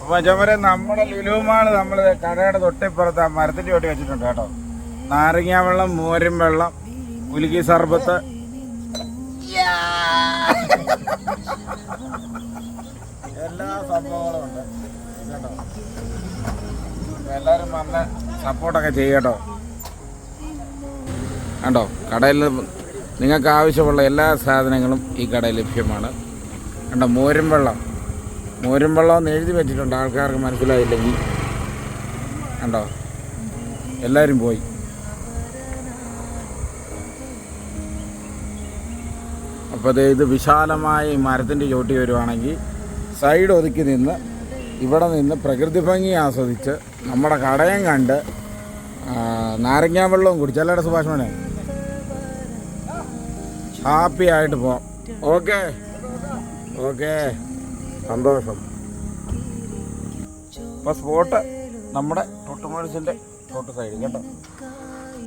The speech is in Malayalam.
മച്ചന്മാരെ നമ്മുടെ ലുലുമാള് നമ്മൾ കടയുടെ തൊട്ടിപ്പുറത്ത് ആ മരത്തിൻ്റെ ചോട്ടി വെച്ചിട്ടുണ്ട് കേട്ടോ. നാരങ്ങ വെള്ളം, മോരും വെള്ളം, കുലുക്കി സർബത്ത്, എല്ലാ സംഭവങ്ങളും ഉണ്ട് കേട്ടോ. എല്ലാവരും വന്ന് സപ്പോർട്ടൊക്കെ ചെയ്യട്ടോ. കണ്ടോ, കടയിൽ നിങ്ങൾക്ക് ആവശ്യമുള്ള എല്ലാ സാധനങ്ങളും ഈ കടയിൽ ലഭ്യമാണ്. കണ്ടോ, മോരും വെള്ളം എന്ന് എഴുതി വെച്ചിട്ടുണ്ട്, ആൾക്കാർക്ക് മനസ്സിലായില്ലെങ്കിൽ. കണ്ടോ, എല്ലാവരും പോയി. അപ്പോൾ ഇത് വിശാലമായ ഈ മരത്തിൻ്റെ ചോട്ടി വരുവാണെങ്കിൽ സൈഡ് ഒതുക്കി നിന്ന് ഇവിടെ നിന്ന് പ്രകൃതി ഭംഗി ആസ്വദിച്ച് നമ്മുടെ കടയും കണ്ട് നാരങ്ങാ വെള്ളവും കുടിച്ച് അല്ലേടെ സുഭാഷ് മോനെ ഹാപ്പി ആയിട്ട് പോവാം. ഓക്കെ ഓക്കെ, സന്തോഷം. അപ്പോൾ സ്പോട്ട് നമ്മുടെ ടോട്ടുമേഴ്സിൻ്റെ തൊട്ട് സൈഡ് കേട്ടോ.